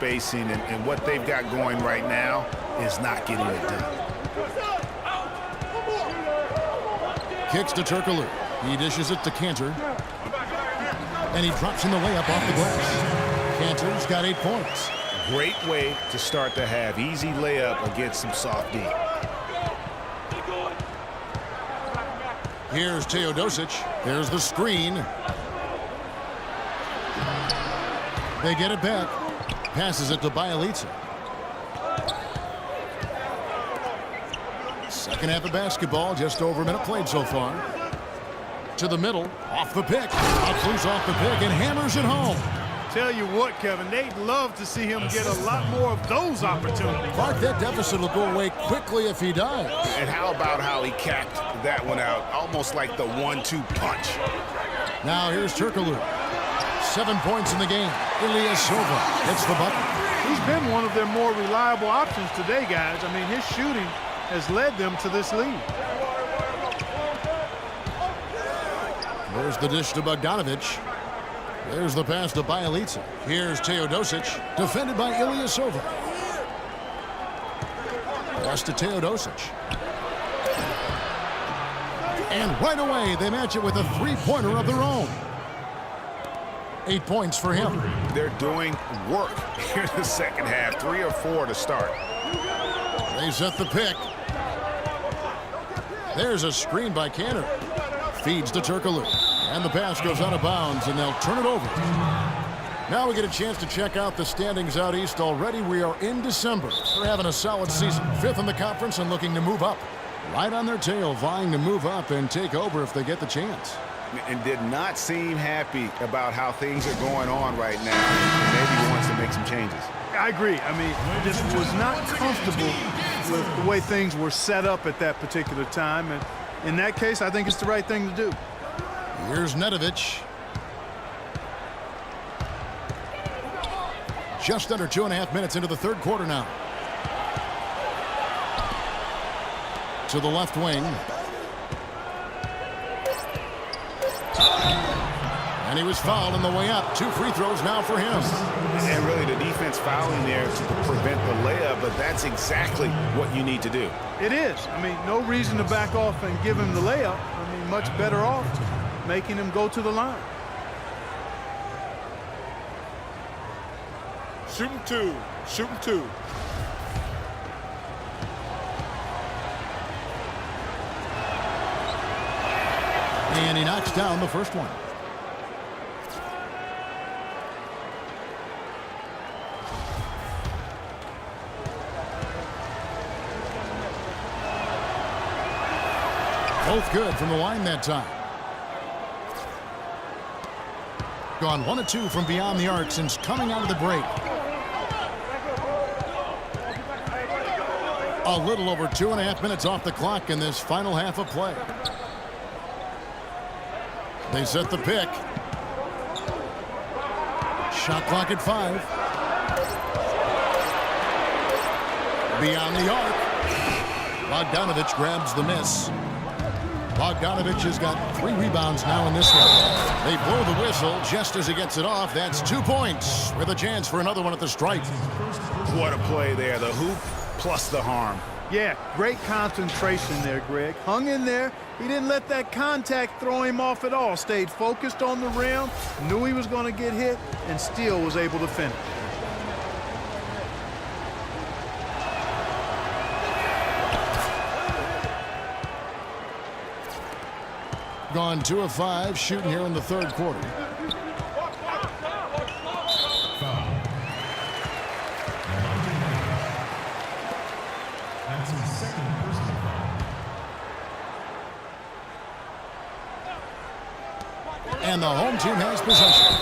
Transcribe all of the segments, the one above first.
spacing, and what they've got going right now is not getting it done. Kicks to Turkoglu. He dishes it to Cantor. And he drops in the layup off the glass. Cantor's got 8 points. Great way to start the half. Easy layup against some soft D. Here's Teodosic. There's the screen. They get it back. Passes it to Bjelica. Second half of basketball, just over a minute played so far. To the middle, off the pick. Outflews off the pick and hammers it home. Tell you what, Kevin, they'd love to see him get a lot more of those opportunities. Clark, that deficit will go away quickly if he does. And how about how he capped that one out, almost like the 1-2 punch. Now here's Turkoglu. 7 points in the game. Ilyasova hits the bucket. He's been one of their more reliable options today, guys. I mean, his shooting has led them to this lead. There's the dish to Bogdanovic. There's the pass to Bjelica. Here's Teodosic, defended by Ilyasova. Pass to Teodosic. And right away, they match it with a three-pointer of their own. 8 points for him. They're doing work here in the second half. 3 or 4 to start. They set the pick. There's a screen by Cantor. Feeds to Turkoglu. And the pass goes out of bounds, and they'll turn it over. Now we get a chance to check out the standings out east. Already we are in December. They're having a solid season. 5th in the conference and looking to move up. Right on their tail, vying to move up and take over if they get the chance. And did not seem happy about how things are going on right now. Maybe he wants to make some changes. I agree. I mean, just was not comfortable with the way things were set up at that particular time. And in that case, I think it's the right thing to do. Here's Nedovic. Just under 2.5 minutes into the third quarter now. To the left wing. And he was fouled on the way up. 2 free throws now for him. And really the defense fouling there to prevent the layup, but that's exactly what you need to do. It is. I mean, no reason to back off and give him the layup. I mean, much better off making him go to the line. Shoot 'em 2. Shoot 'em 2. And he knocks down the first one. Both good from the line that time. Gone 1 of 2 from beyond the arc since coming out of the break. A little over 2.5 minutes off the clock in this final half of play. They set the pick. Shot clock at 5. Beyond the arc. Bogdanovic grabs the miss. Bogdanovic has got 3 rebounds now in this one. They blow the whistle just as he gets it off. That's 2 points with a chance for another one at the stripe. What a play there. The hoop plus the harm. Yeah, great concentration there, Greg. Hung in there. He didn't let that contact throw him off at all. Stayed focused on the rim, knew he was going to get hit, and still was able to finish. Gone 2 of 5 shooting here in the third quarter. And the home team has possession.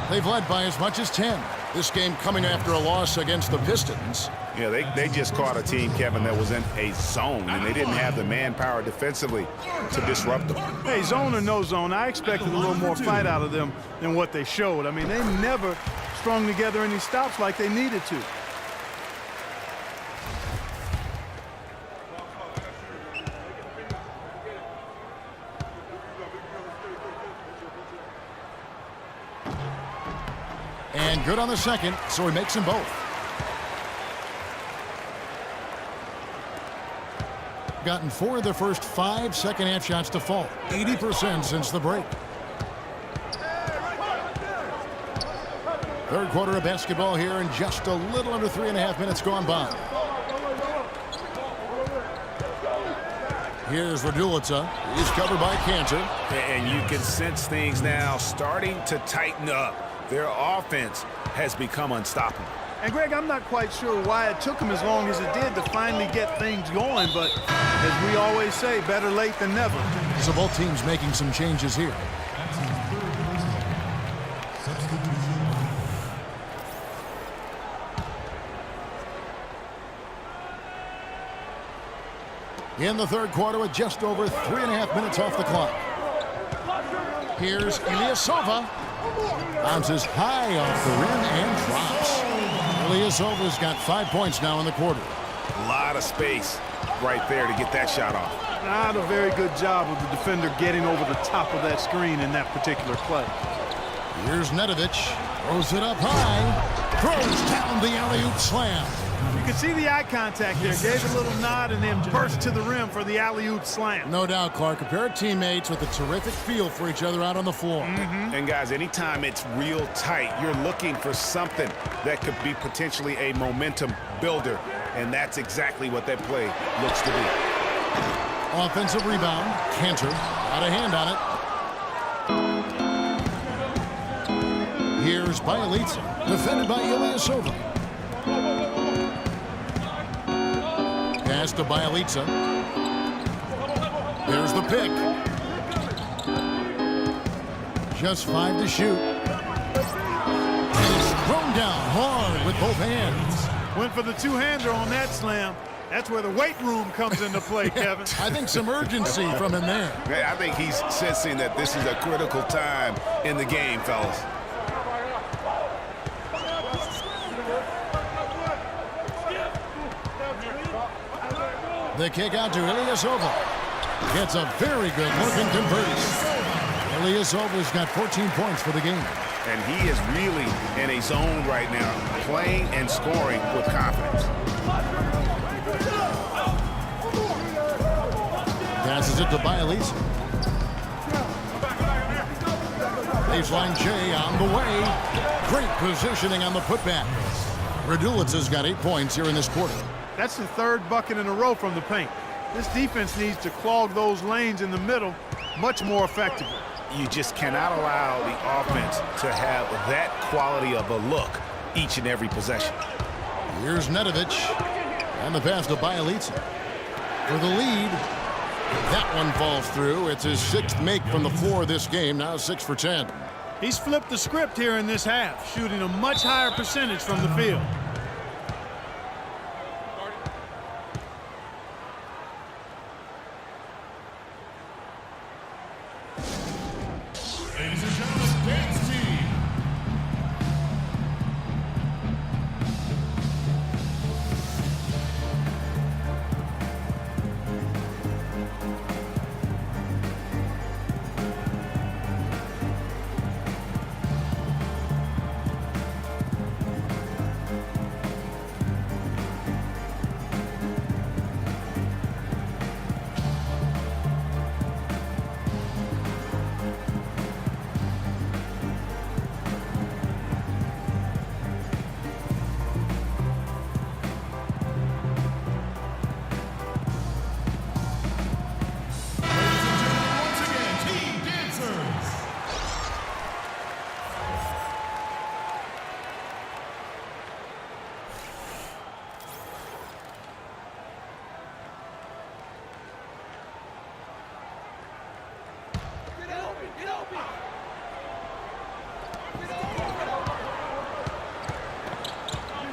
They've led by as much as 10. This game coming after a loss against the Pistons. Yeah, they just caught a team, Kevin, that was in a zone, and they didn't have the manpower defensively to disrupt them. Hey, zone or no zone, I expected a little more fight out of them than what they showed. I mean, they never strung together any stops like they needed to. And good on the second, so he makes them both. Gotten 4 of their first 5 second-half shots to fall. 80% since the break. Third quarter of basketball here, and just a little under 3.5 minutes gone by. Here's Raduljic. He's covered by Cantor. And you can sense things now starting to tighten up. Their offense has become unstoppable. And, Greg, I'm not quite sure why it took him as long as it did to finally get things going, but as we always say, better late than never. So both teams making some changes here. In the third quarter with just over 3.5 minutes off the clock. Here's Ilyasova. Bounces high off the rim and drops. Ilyasova's got 5 points now in the quarter. A lot of space right there to get that shot off. Not a very good job of the defender getting over the top of that screen in that particular play. Here's Nedovic. Throws it up high. Throws down the alley-oop slam. You can see the eye contact there. Gave a little nod and then burst to the rim for the alley-oop slam. No doubt, Clark. A pair of teammates with a terrific feel for each other out on the floor. And, guys, anytime it's real tight, you're looking for something that could be potentially a momentum builder. And that's exactly what that play looks to be. Offensive rebound. Cantor. Got a hand on it. Here's Bielitsa. Defended by Ilyasova. Pass to Bielitsa. There's the pick. Just 5 to shoot. He's thrown down hard with both hands. Went for the two-hander on that slam. That's where the weight room comes into play, Kevin. I think some urgency from him there. I think he's sensing that this is a critical time in the game, fellas. The kick out to Ilyasova. Gets a very good look and converts. Ilyasova's got 14 points for the game. And he is really in a zone right now, playing and scoring with confidence. Passes it to Bielitsa. Baseline J on the way. Great positioning on the putback. Raduljic has got 8 points here in this quarter. That's the third bucket in a row from the paint. This defense needs to clog those lanes in the middle much more effectively. You just cannot allow the offense to have that quality of a look each and every possession. Here's Nedovic. And the pass to Bielitsa. For the lead. That one falls through. It's his 6th make from the floor this game. Now 6 for 10. He's flipped the script here in this half, shooting a much higher percentage from the field. Ladies and gentlemen, dance team.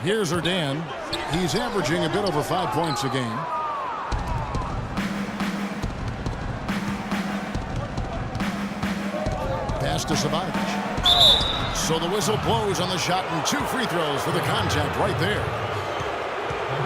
Here's Erdan. He's averaging a bit over 5 points a game. Pass to Sabotage. So the whistle blows on the shot and 2 free throws for the contact right there.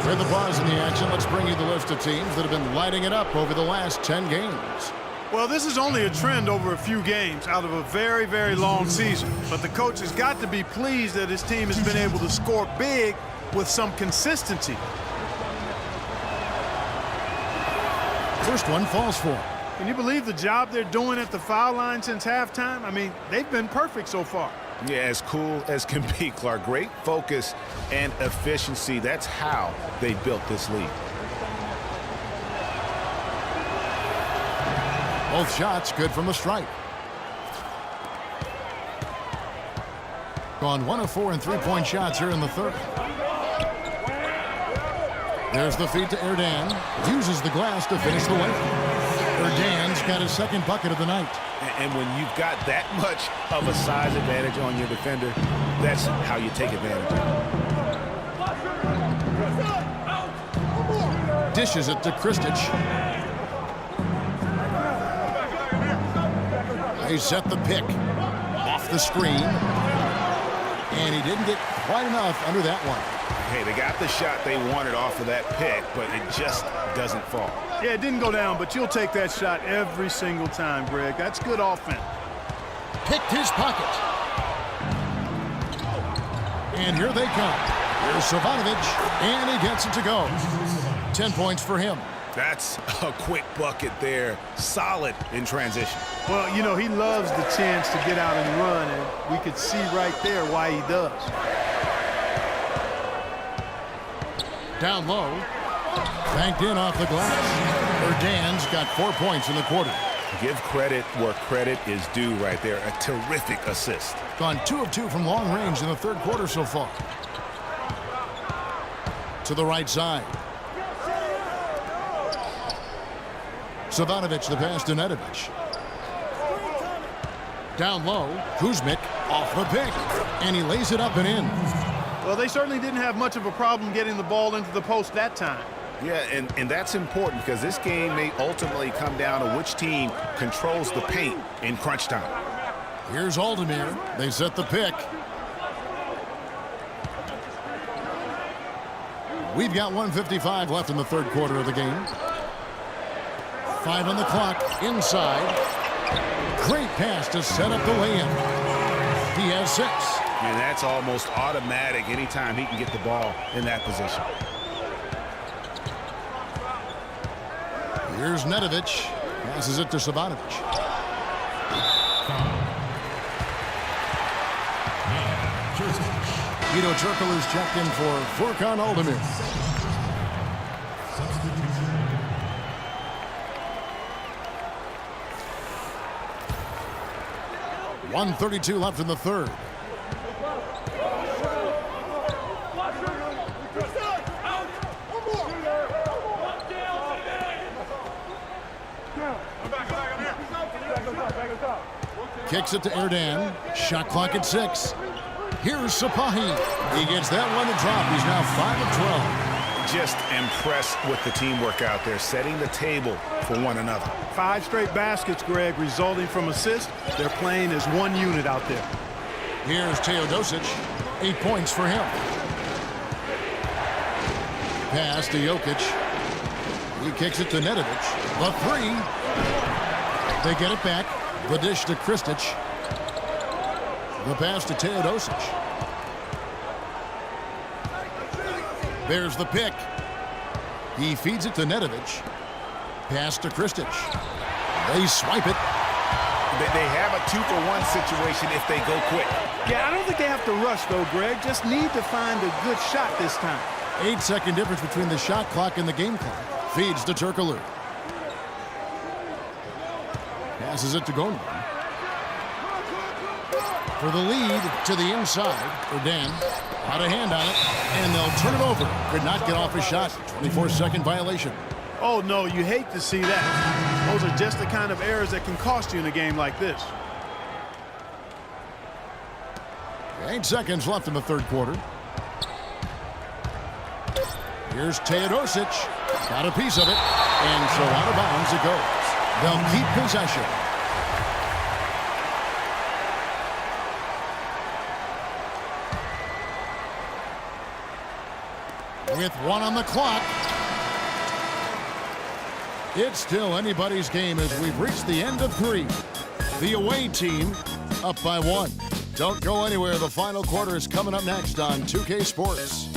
For the pause in the action, let's bring you the list of teams that have been lighting it up over the last 10 games. Well, this is only a trend over a few games out of a very, very long season. But the coach has got to be pleased that his team has been able to score big with some consistency. first one falls for him. Can you believe the job they're doing at the foul line since halftime? I mean, they've been perfect so far. Yeah, as cool as can be, Clark. Great focus and efficiency. That's how they built this lead. Both shots good from the stripe. Gone 1 of 4 in three-point shots here in the third. There's the feed to Erdan. Uses the glass to finish the way. Erdan's got his second bucket of the night. And when you've got that much of a size advantage on your defender, that's how you take advantage. Dishes it to Kristic. They set the pick off the screen. And he didn't get quite enough under that one. Hey, they got the shot they wanted off of that pick, but it just doesn't fall. Yeah, it didn't go down, but you'll take that shot every single time, Greg. That's good offense. Picked his pocket. And here they come. Here's Savanovic, and he gets it to go. 10 points for him. That's a quick bucket there. Solid in transition. Well, you know, he loves the chance to get out and run, and we could see right there why he does. Down low. Banked in off the glass. Erdan's got 4 points in the quarter. Give credit where credit is due right there. A terrific assist. Gone 2 of 2 from long range in the third quarter so far. To the right side. Savanovic the pass to Nedovic. Down low, Kuzmic off the pick, and he lays it up and in. Well, they certainly didn't have much of a problem getting the ball into the post that time. Yeah, and that's important because this game may ultimately come down to which team controls the paint in crunch time. Here's Aldemir. They set the pick. We've got 1:55 left in the third quarter of the game. 5 on the clock, inside. Great pass to set up the lay-in. He has 6. And that's almost automatic anytime he can get the ball in that position. Here's Nedovic. Passes it to Savanovic. Vito Turkle is checked in for Furkan Aldemir. 1:32 left in the third. Kicks it to Erdan. Shot clock at 6. Here's Sapahi. He gets that one to drop. He's now 5 of 12. Just impressed with the teamwork out there, setting the table for one another. 5 straight baskets, Greg, resulting from assists. They're playing as one unit out there. Here's Teodosic. 8 points for him. Pass to Jokic. He kicks it to Nedovic. The 3. They get it back. The dish to Kristic. The pass to Teodosic. There's the pick. He feeds it to Nedovic. Pass to Kristic. They swipe it. They have a 2-for-1 situation if they go quick. Yeah, I don't think they have to rush, though, Greg. Just need to find a good shot this time. 8-second difference between the shot clock and the game clock. Feeds to Turkoglu. Passes it to Goldman. For the lead to the inside. Erdan out of hand on it. And they'll turn it over. Could not get off a shot. 24-second violation. Oh, no, you hate to see that. Those are just the kind of errors that can cost you in a game like this. 8 seconds left in the third quarter. Here's Teodosic. Got a piece of it. And so out of bounds it goes. They'll keep possession. With 1 on the clock. It's still anybody's game as we've reached the end of 3. The away team up by 1. Don't go anywhere. The final quarter is coming up next on 2K Sports.